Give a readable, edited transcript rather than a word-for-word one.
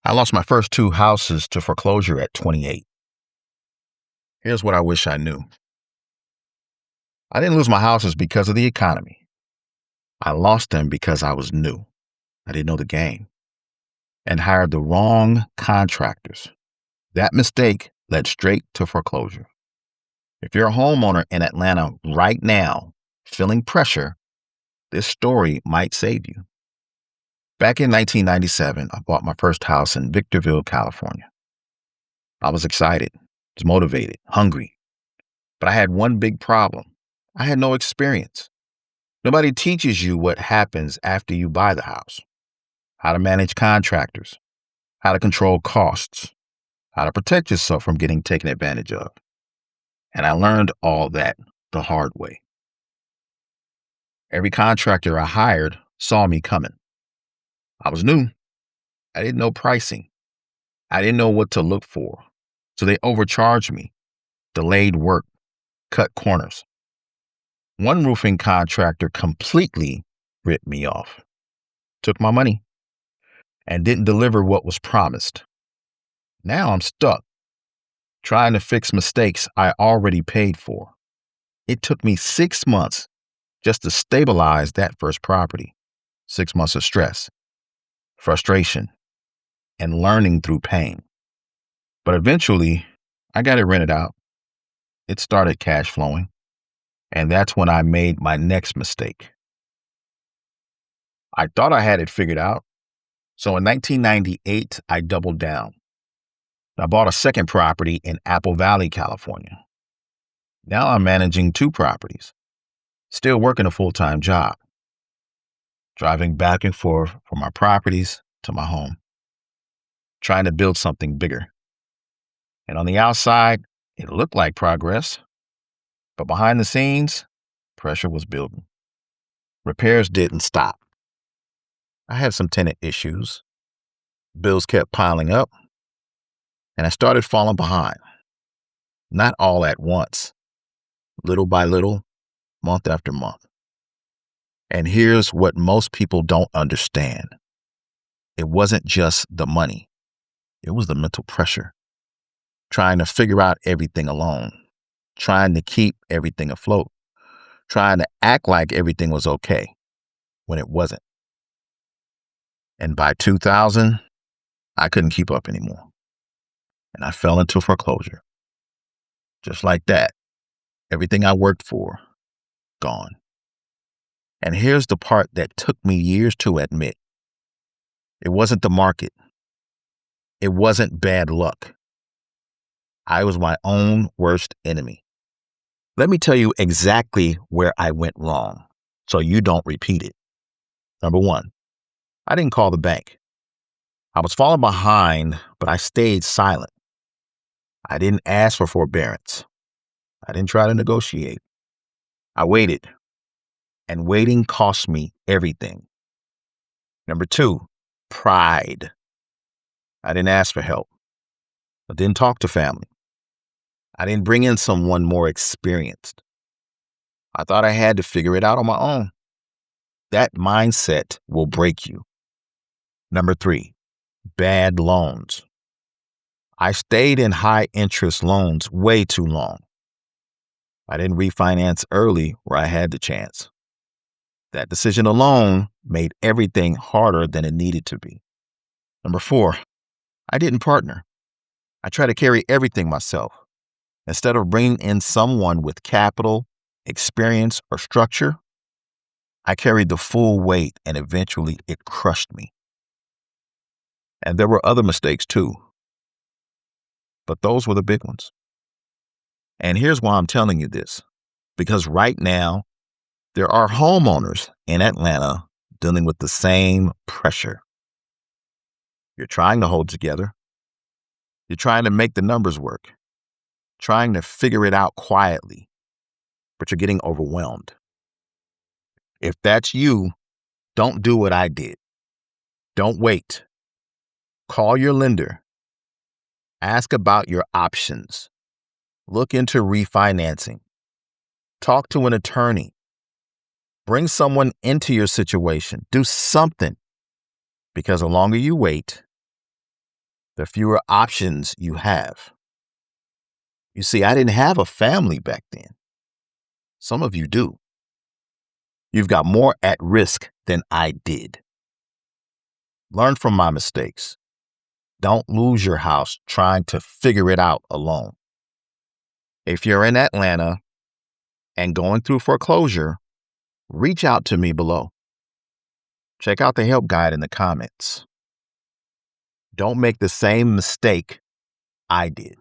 I lost my first two houses to foreclosure at 28. Here's what I wish I knew. I didn't lose my houses because of the economy. I lost them because I was new. I didn't know the game and hired the wrong contractors. That mistake led straight to foreclosure. If you're a homeowner in Atlanta right now, feeling pressure, this story might save you. Back in 1997, I bought my first house in Victorville, California. I was excited, was motivated, hungry, but I had one big problem. I had no experience. Nobody teaches you what happens after you buy the house: how to manage contractors, how to control costs, how to protect yourself from getting taken advantage of. And I learned all that the hard way. Every contractor I hired saw me coming. I was new. I didn't know pricing. I didn't know what to look for. So they overcharged me, delayed work, cut corners. One roofing contractor completely ripped me off, took my money, and didn't deliver what was promised. Now I'm stuck, trying to fix mistakes I already paid for. It took me 6 months just to stabilize that first property. 6 months of stress, frustration, and learning through pain. But eventually, I got it rented out. It started cash flowing. And that's when I made my next mistake. I thought I had it figured out. So in 1998, I doubled down. I bought a second property in Apple Valley, California. Now I'm managing 2 properties, still working a full-time job, driving back and forth from my properties to my home, trying to build something bigger. And on the outside, it looked like progress, but behind the scenes, pressure was building. Repairs didn't stop. I had some tenant issues. Bills kept piling up, and I started falling behind. Not all at once, little by little, month after month. And here's what most people don't understand. It wasn't just the money. It was the mental pressure. Trying to figure out everything alone. Trying to keep everything afloat. Trying to act like everything was okay when it wasn't. And by 2000, I couldn't keep up anymore. And I fell into foreclosure. Just like that, everything I worked for, gone. And here's the part that took me years to admit. It wasn't the market. It wasn't bad luck. I was my own worst enemy. Let me tell you exactly where I went wrong so you don't repeat it. Number 1, I didn't call the bank. I was falling behind, but I stayed silent. I didn't ask for forbearance. I didn't try to negotiate. I waited, and waiting cost me everything. Number 2, pride. I didn't ask for help. I didn't talk to family. I didn't bring in someone more experienced. I thought I had to figure it out on my own. That mindset will break you. Number 3, bad loans. I stayed in high interest loans way too long. I didn't refinance early where I had the chance. That decision alone made everything harder than it needed to be. Number 4, I didn't partner. I tried to carry everything myself. Instead of bringing in someone with capital, experience, or structure, I carried the full weight, and eventually it crushed me. And there were other mistakes too, but those were the big ones. And here's why I'm telling you this, because right now, there are homeowners in Atlanta dealing with the same pressure. You're trying to hold together. You're trying to make the numbers work, trying to figure it out quietly, but you're getting overwhelmed. If that's you, don't do what I did. Don't wait. Call your lender. Ask about your options. Look into refinancing. Talk to an attorney. Bring someone into your situation. Do something. Because the longer you wait, the fewer options you have. You see, I didn't have a family back then. Some of you do. You've got more at risk than I did. Learn from my mistakes. Don't lose your house trying to figure it out alone. If you're in Atlanta and going through foreclosure, reach out to me below. Check out the help guide in the comments. Don't make the same mistake I did.